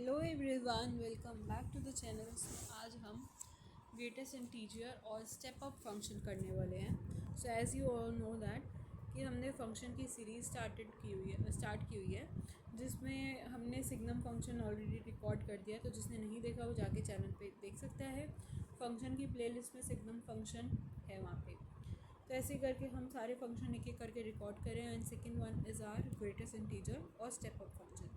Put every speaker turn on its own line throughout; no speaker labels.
Hello everyone, welcome back to the channel. आज हम greatest integer और स्टेप अप फंक्शन करने वाले हैं। So as you all know that कि हमने फंक्शन की सीरीज़ स्टार्ट की हुई है जिसमें हमने सिग्नम फंक्शन ऑलरेडी रिकॉर्ड कर दिया। तो जिसने नहीं देखा वो जाके चैनल पे देख सकता है। फंक्शन की प्लेलिस्ट में सिग्नम फंक्शन है वहाँ पे। तो ऐसे करके हम सारे फंक्शन एक एक करके रिकॉर्ड करें। And second one is our greatest integer और स्टेप अप फंक्शन।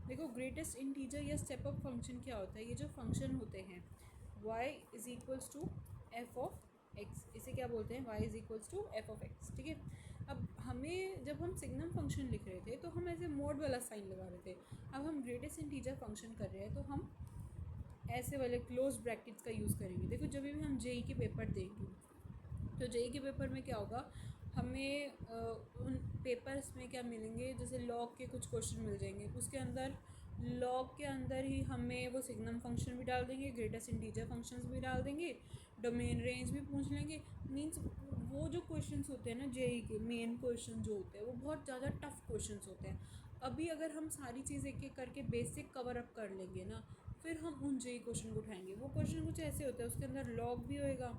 देखो, ग्रेटेस्ट इंटीजर या स्टेप अप फंक्शन क्या होता है। ये जो फंक्शन होते हैं y is equals to F of X, इसे क्या बोलते हैं, y is equals to F of X. ठीक है। अब हमें जब हम सिग्नम फंक्शन लिख रहे थे तो हम ऐसे मोड वाला साइन लगा रहे थे। अब हम ग्रेटेस्ट इंटीजर फंक्शन कर रहे हैं तो हम ऐसे वाले क्लोज ब्रैकेट्स का यूज़ करेंगे। देखो, जब भी हम जेई के पेपर देंगे तो जेई के पेपर में क्या होगा, हमें उन पेपर्स में क्या मिलेंगे, जैसे लॉग के कुछ क्वेश्चन मिल जाएंगे। उसके अंदर लॉग के अंदर ही हमें वो सिग्नम फंक्शन भी डाल देंगे, ग्रेटेस्ट इंटीजर फंक्शंस भी डाल देंगे, डोमेन रेंज भी पूछ लेंगे। मींस वो जो क्वेश्चंस होते हैं ना जेई के मेन क्वेश्चन जो होते हैं वो बहुत ज़्यादा टफ क्वेश्चंस होते हैं। अभी अगर हम सारी चीज़ एक एक करके बेसिक कवर अप कर लेंगे ना, फिर हम उन जेई क्वेश्चन को उठाएंगे। वो क्वेश्चन कुछ ऐसे होते हैं, उसके अंदर लॉग भी होएगा,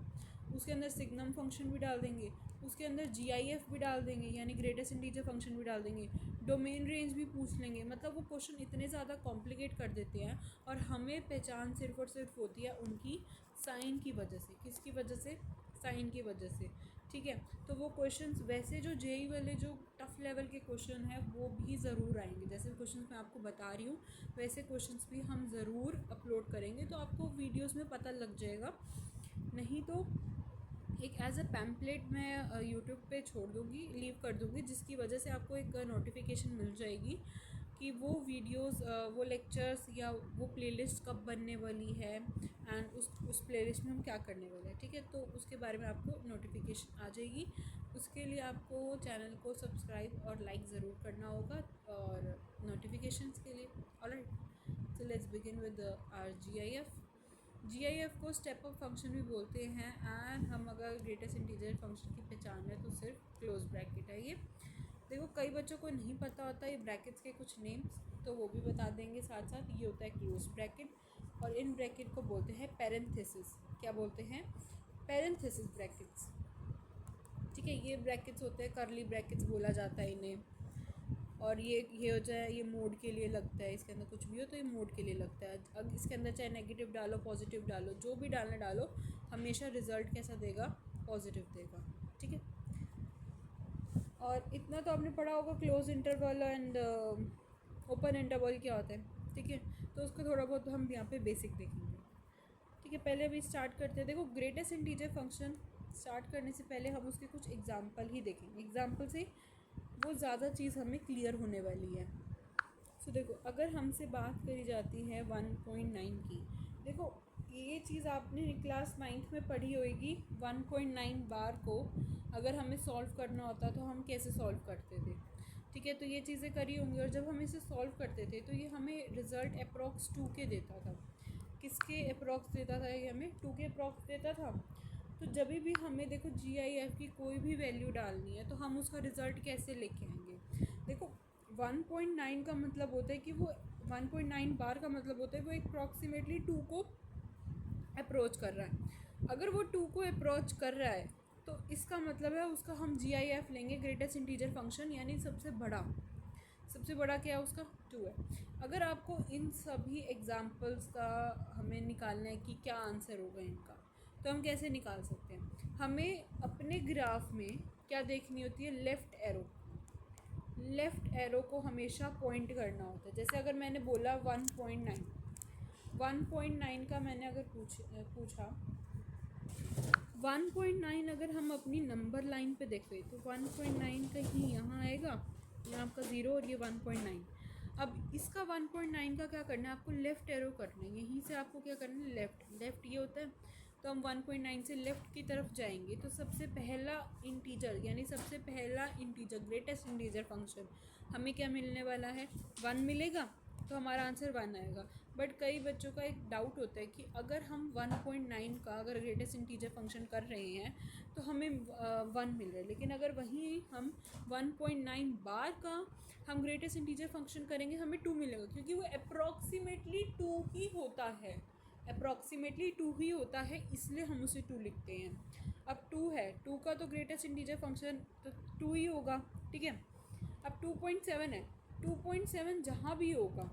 उसके अंदर सिग्नम फंक्शन भी डाल देंगे, उसके अंदर जीआईएफ भी डाल देंगे यानी ग्रेटेस्ट इंटीजर फंक्शन भी डाल देंगे, डोमेन रेंज भी पूछ लेंगे। मतलब वो क्वेश्चन इतने ज़्यादा कॉम्प्लिकेट कर देते हैं और हमें पहचान सिर्फ और सिर्फ होती है उनकी साइन की वजह से। किसकी वजह से? साइन की वजह से। ठीक है। तो वो क्वेश्चंस वैसे जो जेई वाले जो टफ़ लेवल के क्वेश्चन हैं वो भी ज़रूर आएंगे। जैसे क्वेश्चंस मैं आपको बता रही हूँ वैसे क्वेश्चंस भी हम ज़रूर अपलोड करेंगे, तो आपको वीडियोस में पता लग जाएगा। नहीं तो एक एज अ पैम्पलेट मैं यूट्यूब पे छोड़ दूँगी, लीव कर दूँगी, जिसकी वजह से आपको एक नोटिफिकेशन मिल जाएगी कि वो वीडियोस, वो लेक्चर्स या वो प्लेलिस्ट कब बनने वाली है एंड उस प्लेलिस्ट में हम क्या करने वाले हैं। ठीक है। तो उसके बारे में आपको नोटिफिकेशन आ जाएगी। उसके लिए आपको चैनल को सब्सक्राइब और लाइक ज़रूर करना होगा और नोटिफिकेशंस के लिए। Alright, so let's begin with our GIF को स्टेप अप फंक्शन भी बोलते हैं। एंड हम अगर ग्रेटेस्ट इंटीजर फंक्शन की पहचान है तो सिर्फ क्लोज ब्रैकेट है ये। देखो, कई बच्चों को नहीं पता होता ये ब्रैकेट्स के कुछ नेम्स, तो वो भी बता देंगे साथ साथ। ये होता है क्लोज ब्रैकेट और इन ब्रैकेट को बोलते हैं पैरेंथेसिस। क्या बोलते हैं? Parenthesis brackets. ठीक है। ये ब्रैकेट्स होते हैं, करली ब्रैकेट्स बोला जाता है इन्हें। और ये हो जाए, ये मोड के लिए लगता है, इसके अंदर कुछ भी हो तो ये मोड के लिए लगता है। अब इसके अंदर चाहे नेगेटिव डालो पॉजिटिव डालो, जो भी डालना डालो, हमेशा रिजल्ट कैसा देगा? पॉजिटिव देगा। ठीक है। और इतना तो आपने पढ़ा होगा close interval and open interval क्या होता है। ठीक है। तो उसको थोड़ा बहुत हम यहाँ पे बेसिक देखेंगे। ठीक है। पहले अभी स्टार्ट करते हैं। देखो, ग्रेटेस्ट इंटीजर फंक्शन स्टार्ट करने से पहले हम उसके कुछ एग्जाम्पल ही देखेंगे। एग्जाम्पल से वो ज़्यादा चीज़ हमें क्लियर होने वाली है। सो देखो, अगर हमसे बात करी जाती है 1.9 की, देखो ये चीज़ आपने क्लास 9th में पढ़ी होगी। 1.9 बार को अगर हमें सॉल्व करना होता तो हम कैसे सॉल्व करते थे। ठीक है। तो ये चीज़ें करी होंगी और जब हम इसे सॉल्व करते थे तो ये हमें रिज़ल्ट अप्रॉक्स 2 के देता था। किसके अप्रॉक्स देता था? ये हमें 2 के अप्रॉक्स देता था। तो जब भी हमें देखो जीआईएफ की कोई भी वैल्यू डालनी है तो हम उसका रिज़ल्ट कैसे लेके आएंगे। देखो, 1.9 का मतलब होता है कि वो 1.9 बार का मतलब होता है वो एक अप्रॉक्सीमेटली 2 को अप्रोच कर रहा है। अगर वो 2 को अप्रोच कर रहा है तो इसका मतलब है उसका हम जीआईएफ लेंगे, ग्रेटेस्ट इंटीजर फंक्शन, यानी सबसे बड़ा क्या है उसका? 2 है। अगर आपको इन सभी एग्जाम्पल्स का हमें निकालना है कि क्या आंसर होगा इनका, तो हम कैसे निकाल सकते हैं? हमें अपने ग्राफ में क्या देखनी होती है? लेफ़्ट एरो को हमेशा पॉइंट करना होता है। जैसे अगर मैंने बोला 1.9 का मैंने अगर पूछा 1.9 अगर हम अपनी नंबर लाइन पे देखें तो 1.9 कहीं यहाँ आएगा, यहाँ आपका 0 और ये 1.9। अब इसका 1.9 का क्या करना है? आपको लेफ़्ट एरो करना है। यहीं से आपको क्या करना है? लेफ़्ट ये होता है। तो हम 1.9 से लेफ़्ट की तरफ जाएंगे तो सबसे पहला इंटीजर यानी सबसे पहला इंटीजर ग्रेटेस्ट इंटीजर फंक्शन हमें क्या मिलने वाला है? 1 मिलेगा। तो हमारा आंसर 1 आएगा। बट कई बच्चों का एक डाउट होता है कि अगर हम 1.9 का अगर ग्रेटेस्ट इंटीजर फंक्शन कर रहे हैं तो हमें 1 मिल रहा है, लेकिन अगर वहीं हम 1.9 बार का हम ग्रेटेस्ट इंटीजर फंक्शन करेंगे हमें 2 मिलेगा, क्योंकि वो अप्रॉक्सीमेटली 2 ही होता है, अप्रॉक्सीमेटली 2 ही होता है, इसलिए हम उसे 2 लिखते हैं। अब 2 है, 2 का तो ग्रेटेस्ट इंटीजर फंक्शन तो 2 ही होगा, ठीक है। अब 2.7 है, 2.7 जहाँ भी होगा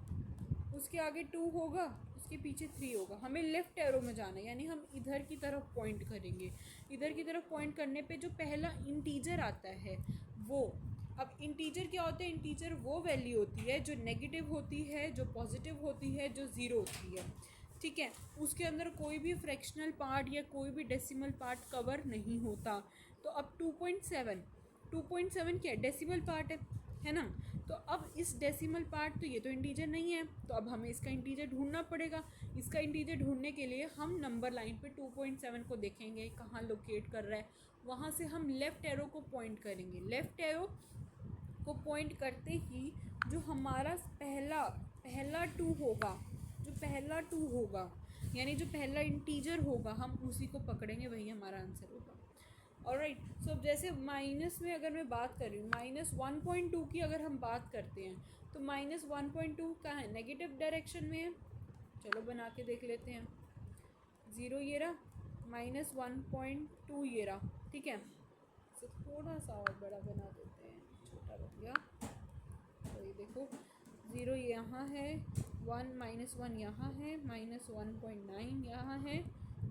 उसके आगे 2 होगा, उसके पीछे 3 होगा। हमें लेफ़्ट एरो में जाना है, यानी हम इधर की तरफ पॉइंट करेंगे। इधर की तरफ पॉइंट करने पे जो पहला इंटीजर आता है वो, अब इंटीजर क्या होते हैं, इंटीजर वो वैल्यू होती है जो नेगेटिव होती है, जो पॉजिटिव होती है, जो ज़ीरो होती है, ठीक है। उसके अंदर कोई भी फ्रैक्शनल पार्ट या कोई भी डेसिमल पार्ट कवर नहीं होता। तो अब 2.7 क्या है, डेसिमल पार्ट है ना। तो अब इस डेसिमल पार्ट, तो ये तो इंटीजर नहीं है, तो अब हमें इसका इंटीजर ढूंढना पड़ेगा। इसका इंटीजर ढूंढने के लिए हम नंबर लाइन पे 2.7 को देखेंगे कहाँ लोकेट कर रहा है, वहाँ से हम लेफ़्ट एरो को पॉइंट करेंगे। लेफ़्ट एरो को पॉइंट करते ही जो हमारा पहला 2 होगा, जो पहला 2 होगा यानी जो पहला इंटीजर होगा हम उसी को पकड़ेंगे, वही हमारा आंसर होगा। ऑलराइट, सो जैसे माइनस में अगर मैं बात कर रही हूँ, -1.2 की अगर हम बात करते हैं तो -1.2 कहाँ है, नेगेटिव डायरेक्शन में है। चलो बना के देख लेते हैं। 0 ये रहा, -1.2 ये रहा, ठीक है। तो थोड़ा सा और बड़ा बना देते हैं, छोटा बन गया। तो ये देखो 0 यहाँ है, 1 यहाँ है, -1.9 यहाँ है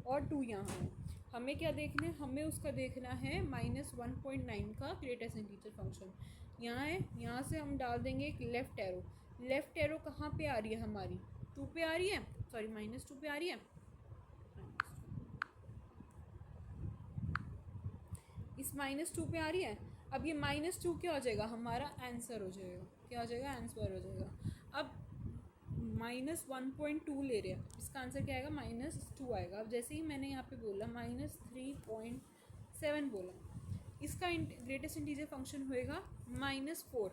और 2 यहाँ है। हमें क्या देखना है, हमें उसका देखना है -1.9 का ग्रेटेस्ट इंटीजर फंक्शन। यहाँ है, यहाँ से हम डाल देंगे एक लेफ़्ट एरो। लेफ़्ट एरो कहाँ पे आ रही है हमारी, 2 पे आ रही है, सॉरी -2 पे आ रही है। इस -2 पे आ रही है। अब ये -2 क्या हो जाएगा, हमारा आंसर हो जाएगा। क्या हो जाएगा, आंसर हो जाएगा। अब -1.2 ले रहे हैं, इसका आंसर क्या आएगा, -2 आएगा। अब जैसे ही मैंने यहाँ पे बोला -3.7 बोला, इसका ग्रेटेस्ट इंटीजर फंक्शन होएगा -4।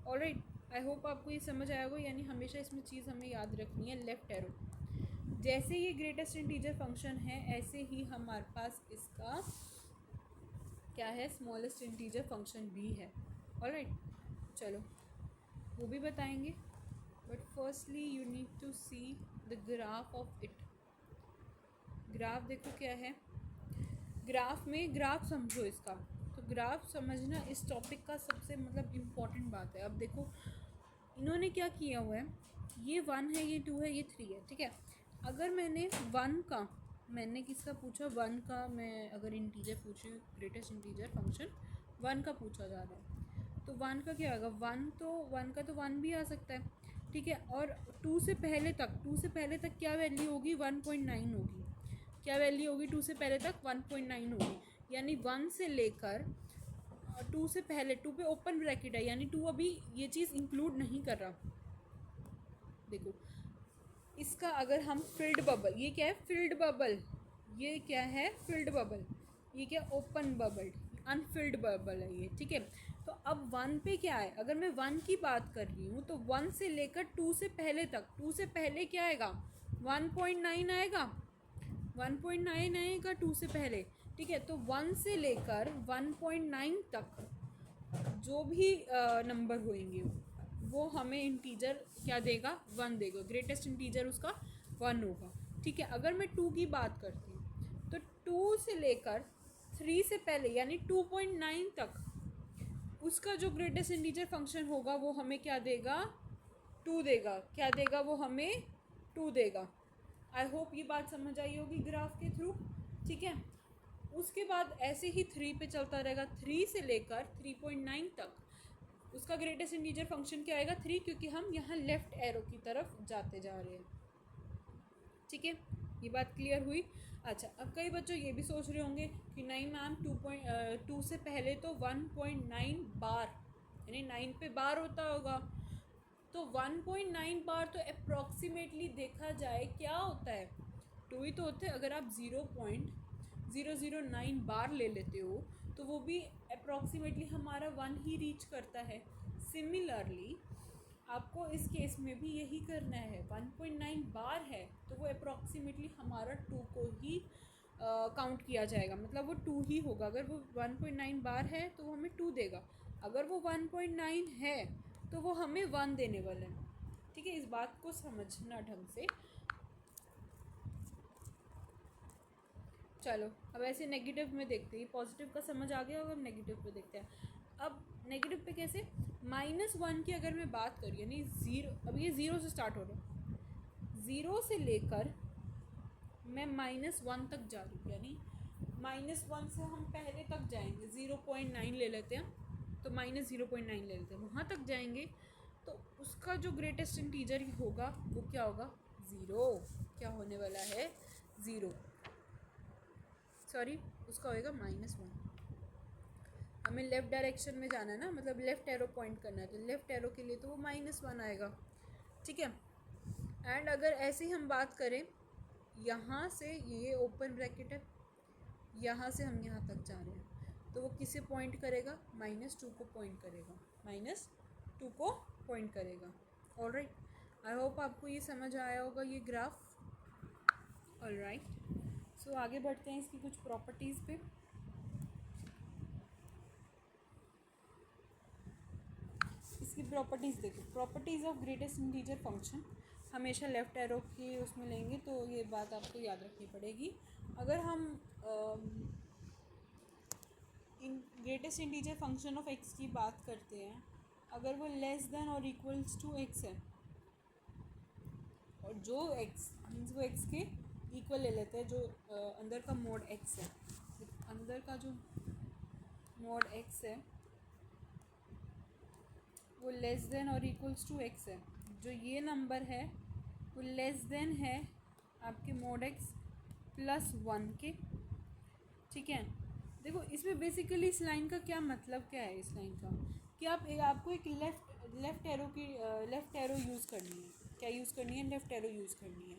ऑलराइट, आई होप आपको ये समझ आया होगा। यानी हमेशा इसमें चीज़ हमें याद रखनी है, लेफ़्ट एरो। जैसे ये ग्रेटेस्ट इंटीजर फंक्शन है ऐसे ही हमारे पास इसका क्या है, स्मॉलेस्ट इंटीजर फंक्शन भी है। ऑलराइट, चलो वो भी बताएंगे, but firstly you need to see the graph of it. Graph देखो क्या है, ग्राफ में, ग्राफ समझो इसका। तो ग्राफ समझना इस टॉपिक का सबसे मतलब इम्पॉर्टेंट बात है। अब देखो इन्होंने क्या किया हुआ है, ये 1 है, ये 2 है, ये 3 है, ठीक है। अगर मैंने 1 का, मैंने किसका पूछा, 1 का, मैं अगर इंटीजर पूछी, ग्रेटेस्ट इंटीजर फंक्शन 1 का पूछा जा रहा है, तो 1 का क्या होगा, 1 का तो 1 भी आ सकता है, ठीक है। और 2 से पहले तक क्या वैल्यू होगी, 1.9 होगी। क्या वैल्यू होगी 2 से पहले तक, 1.9 होगी। यानी 1 से लेकर 2 से पहले, 2 पे ओपन ब्रैकेट है, यानी 2 अभी ये चीज़ इंक्लूड नहीं कर रहा। देखो इसका अगर हम फिल्ड बबल, ये क्या है, फिल्ड बबल, ये क्या है, फिल्ड बबल, ये क्या, ओपन बबल, अनफिल्ड बबल है ये, ठीक है। तो अब 1 पे क्या है, अगर मैं 1 की बात कर रही हूँ तो 1 से लेकर 2 से पहले तक, 2 से पहले क्या आएगा, 1.9 आएगा, 1.9 आएगा 2 से पहले, ठीक है। तो 1 से लेकर 1.9 तक जो भी नंबर होंगे वो हमें इंटीजर क्या देगा, 1 देगा। ग्रेटेस्ट इंटीजर उसका 1 होगा, ठीक है। अगर मैं 2 की बात करती हूँ तो 2 से लेकर 3 से पहले यानी 2.9 तक उसका जो ग्रेटेस्ट इंटीजर फंक्शन होगा वो हमें क्या देगा, 2 देगा। क्या देगा, वो हमें 2 देगा। आई होप ये बात समझ आई होगी ग्राफ के थ्रू, ठीक है। उसके बाद ऐसे ही 3 पे चलता रहेगा, 3 से लेकर 3.9 तक उसका ग्रेटेस्ट इंटीजर फंक्शन क्या आएगा, 3, क्योंकि हम यहाँ लेफ़्ट एरो की तरफ जाते जा रहे हैं, ठीक है। ये बात क्लियर हुई। अच्छा, अब कई बच्चों ये भी सोच रहे होंगे कि नहीं मैम 2 से पहले तो 1.9 बार, यानी 9 पे बार होता होगा, तो 1.9 बार तो अप्रॉक्सीमेटली देखा जाए क्या होता है, 2 ही तो होते हैं। अगर आप 0.009 बार ले लेते हो तो वो भी अप्रॉक्सीमेटली हमारा 1 ही रीच करता है। सिमिलरली आपको इस केस में भी यही करना है। 1.9 बार है तो वो अप्रॉक्सीमेटली हमारा 2 को ही काउंट किया जाएगा, मतलब वो 2 ही होगा। अगर वो 1.9 बार है तो वो हमें 2 देगा, अगर वो 1.9 है तो वो हमें 1 देने वाला है। ठीक है, इस बात को समझना ढंग से। चलो अब ऐसे नेगेटिव में देखते हैं, पॉजिटिव का समझ आ गया होगा, अब नेगेटिव पे देखते हैं। अब नेगेटिव पे कैसे, -1 की अगर मैं बात करूँ, यानी 0, अब ये 0 से स्टार्ट हो रहा है, 0 से लेकर मैं -1 तक जा रही हूँ, यानी -1 से हम पहले तक जाएंगे, 0.9 ले लेते हैं, तो -0.9 ले लेते हैं, वहाँ तक जाएंगे तो उसका जो ग्रेटेस्ट इंटीजर होगा वो क्या होगा, 0। क्या होने वाला है, 0, सॉरी उसका होएगा -1। हमें लेफ़्ट डायरेक्शन में जाना है ना, मतलब लेफ़्ट एरो पॉइंट करना है, तो लेफ़्ट एरो के लिए तो वो -1 आएगा। ठीक है, एंड अगर ऐसे ही हम बात करें, यहाँ से ये ओपन ब्रैकेट है, यहाँ से हम यहाँ तक जा रहे हैं, तो वो किसे पॉइंट करेगा, -2 को पॉइंट करेगा, -2 को पॉइंट करेगा। ऑलराइट, आई होप आपको ये समझ आया होगा ये ग्राफ। ऑलराइट, सो आगे बढ़ते हैं इसकी कुछ प्रॉपर्टीज़ पे। इसकी प्रॉपर्टीज़ देखो, properties of greatest integer function, हमेशा लेफ़्ट एरो की उसमें लेंगे, तो ये बात आपको याद रखनी पड़ेगी। अगर हम इन greatest integer function of x की बात करते हैं, अगर वो लेस देन और इक्वल्स टू एक्स है, और जो एक्स मीन्स वो एक्स के इक्वल ले लेते हैं, जो अंदर का मोड एक्स है, अंदर का जो मोड एक्स है वो लेस देन और इक्वल्स टू एक्स है, जो ये नंबर है वो लेस देन है आपके मोड एक्स +1 के। ठीक है, देखो इसमें बेसिकली इस लाइन का क्या मतलब क्या है, इस लाइन का कि आपको एक लेफ़्ट एरो यूज़ करनी है, क्या यूज़ करनी है, लेफ़्ट एरो यूज़ करनी है।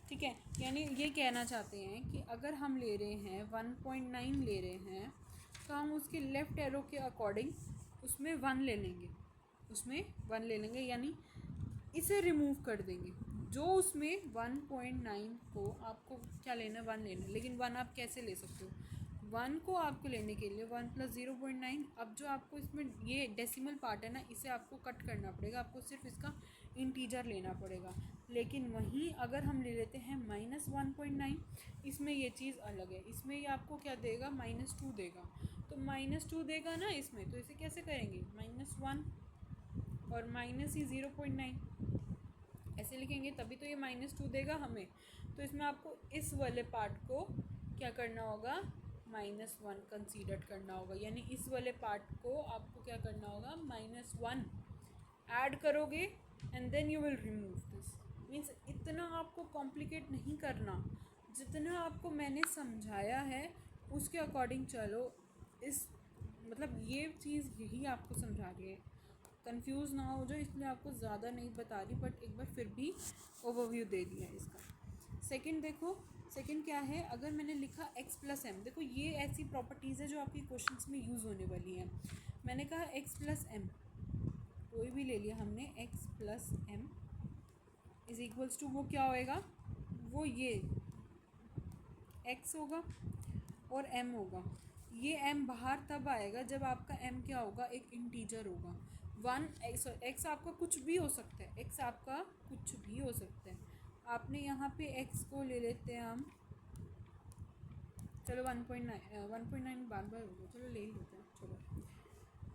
ठीक है, यानी ये कहना चाहते हैं कि अगर हम ले रहे हैं 1.9 ले रहे हैं, तो हम उसके लेफ़्ट एरो के अकॉर्डिंग उसमें 1 ले लेंगे, यानी इसे रिमूव कर देंगे। जो उसमें 1.9 को आपको क्या लेना है, 1 लेना है, लेकिन 1 आप कैसे ले सकते हो, 1 को आपको लेने के लिए 1 + 0.9, अब जो आपको इसमें ये डेसिमल पार्ट है ना, इसे आपको कट करना पड़ेगा, आपको सिर्फ इसका इंटीजर लेना पड़ेगा। लेकिन वहीं अगर हम ले लेते हैं -1.9, इसमें ये चीज़ अलग है, इसमें ये आपको क्या देगा, -2 देगा, तो -2 देगा ना इसमें, तो इसे कैसे करेंगे, -1 और -0.9 ऐसे लिखेंगे, तभी तो ये -2 देगा हमें। तो इसमें आपको इस वाले पार्ट को क्या करना होगा, -1 कंसीडर करना होगा, यानी इस वाले पार्ट को आपको क्या करना होगा, -1 ऐड करोगे and then you will remove this. Means इतना आपको कॉम्प्लिकेट नहीं करना, जितना आपको मैंने समझाया है उसके अकॉर्डिंग चलो। इस मतलब ये चीज़ यही आपको समझा रही है, कंफ्यूज ना हो जाओ, इसलिए आपको ज़्यादा नहीं बता रही, बट एक बार फिर भी ओवरव्यू दे दिया है इसका। सेकंड देखो, सेकंड क्या है, अगर मैंने लिखा x + m, देखो ये ऐसी प्रॉपर्टीज़ है जो आपकी क्वेश्चंस में यूज़ होने वाली हैं। मैंने कहा x + m, कोई भी ले लिया हमने, x + m = वो क्या होएगा, वो ये x होगा और m होगा। ये m बाहर तब आएगा जब आपका m क्या होगा, एक इंटीजर होगा। 1 x आपका कुछ भी हो सकता है, x आपका कुछ भी हो सकता है। आपने यहाँ पे x को ले लेते हैं हम, चलो 1.9 बार बार होगा, चलो ले ही लेते हैं, चलो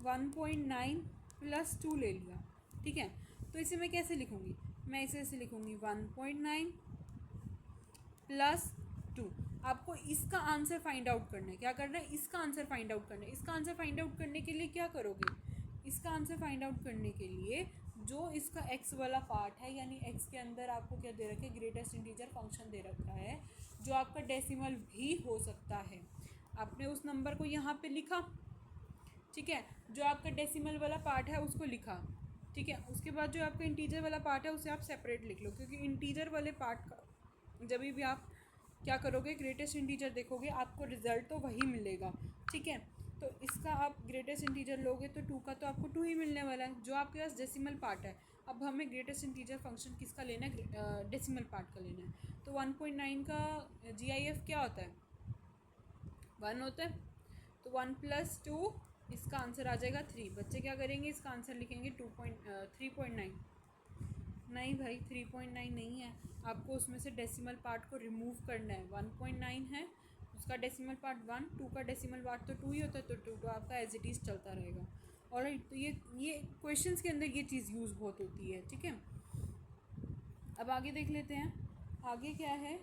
1.9 + 2 ले लिया। ठीक है, तो इसे मैं कैसे लिखूँगी, मैं इसे ऐसे लिखूँगी 1.9 + 2। आपको इसका आंसर फाइंड आउट करना है, क्या करना है, इसका आंसर फाइंड आउट करना है। इसका आंसर फाइंड आउट करने के लिए क्या करोगे, इसका आंसर फाइंड आउट करने के लिए जो इसका x वाला पार्ट है, यानी x के अंदर आपको क्या दे रखा है, ग्रेटेस्ट इंटीजर फंक्शन दे रखा है, जो आपका डेसिमल भी हो सकता है। आपने उस नंबर को यहाँ पे लिखा, ठीक है, जो आपका डेसिमल वाला पार्ट है उसको लिखा, ठीक है। उसके बाद जो आपका इंटीजर वाला पार्ट है उसे आप सेपरेट लिख लो, क्योंकि इंटीजर वाले पार्ट का जब भी आप क्या करोगे, ग्रेटेस्ट इंटीजर देखोगे, आपको रिजल्ट तो वही मिलेगा। ठीक है, तो इसका आप ग्रेटेस्ट इंटीजर लोगे तो 2 का तो आपको 2 ही मिलने वाला है। जो आपके पास डेसिमल पार्ट है अब हमें ग्रेटेस्ट इंटीजर फंक्शन किसका लेना है, डेसिमल पार्ट का लेना है। तो 1.9 का GIF क्या होता है, 1 होता है। तो 1 + 2, इसका आंसर आ जाएगा 3। बच्चे क्या करेंगे, इसका आंसर लिखेंगे 3.9। नहीं भाई 3.9 नहीं है, आपको उसमें से डेसिमल पार्ट को रिमूव करना है। 1.9 है, उसका डेसिमल पार्ट 1, 2 का डेसिमल पार्ट तो 2 ही होता है, तो 2 तो आपका एज इट इज़ चलता रहेगा। और तो ये क्वेश्चंस के अंदर ये चीज़ यूज़ बहुत होती है, ठीक है। अब आगे देख लेते हैं, आगे क्या है,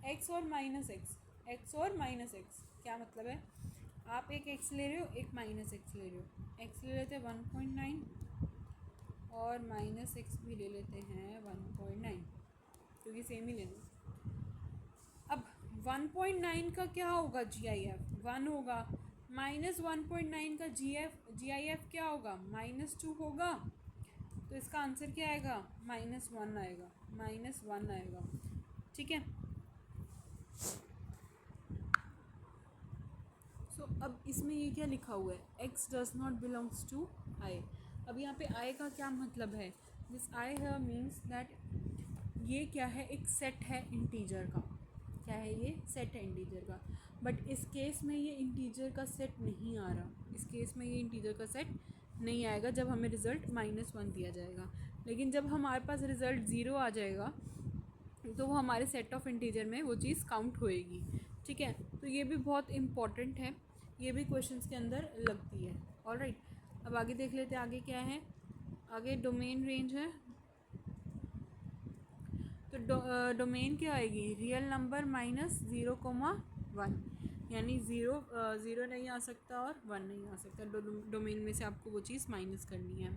x और -x। x और -x क्या मतलब है, आप एक x ले रहे हो, एक -x ले रहे हो। x ले लेते हैं 1.9 और -x भी ले लेते हैं 1.9, क्योंकि सेम ही लेना। अब 1.9 का क्या होगा GIF, 1 होगा। -1.9 का GIF क्या होगा, -2 होगा। तो इसका आंसर क्या आएगा, -1 आएगा, -1 आएगा, ठीक है। अब इसमें ये क्या लिखा हुआ है, x does not belongs to i। अब यहाँ पे i का क्या मतलब है, दिस i है मीन्स दैट ये क्या है, एक सेट है इंटीजर का। क्या है ये, सेट है इंटीजर का। बट इस केस में ये इंटीजर का सेट नहीं आ रहा, इस केस में ये इंटीजर का सेट नहीं आएगा जब हमें रिज़ल्ट -1 दिया जाएगा। लेकिन जब हमारे पास रिज़ल्ट 0 आ जाएगा तो वो हमारे सेट ऑफ इंटीजर में वो चीज़ काउंट होएगी, ठीक है। तो ये भी बहुत इम्पॉर्टेंट है, ये भी क्वेश्चंस के अंदर लगती है। ऑलराइट, अब आगे देख लेते हैं, आगे क्या है, आगे डोमेन रेंज है। तो डोमेन क्या आएगी, रियल नंबर -0,1, यानी ज़ीरो नहीं आ सकता और 1 नहीं आ सकता। डोमेन में से आपको वो चीज़ माइनस करनी है।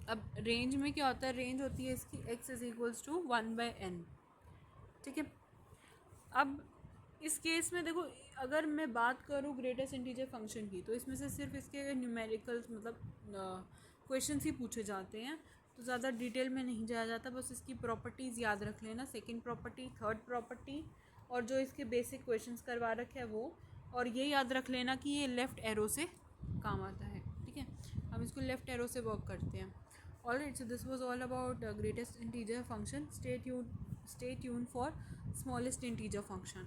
अब रेंज में क्या होता है, रेंज होती है इसकी x = 1/n, ठीक है। अब इस केस में देखो, अगर मैं बात करूँ ग्रेटेस्ट इंटीजर फंक्शन की, तो इसमें से सिर्फ इसके न्यूमेरिकल्स मतलब क्वेश्चंस ही पूछे जाते हैं, तो ज़्यादा डिटेल में नहीं जाया जाता। बस इसकी प्रॉपर्टीज़ याद रख लेना, सेकंड प्रॉपर्टी, थर्ड प्रॉपर्टी, और जो इसके बेसिक क्वेश्चंस करवा रखे हैं वो। और ये याद रख लेना कि ये लेफ़्ट एरो से काम आता है, ठीक है। हम इसको लेफ़्ट एरो से वर्क करते हैं। Alright, so this was all about greatest integer function. Stay tune for smallest integer function.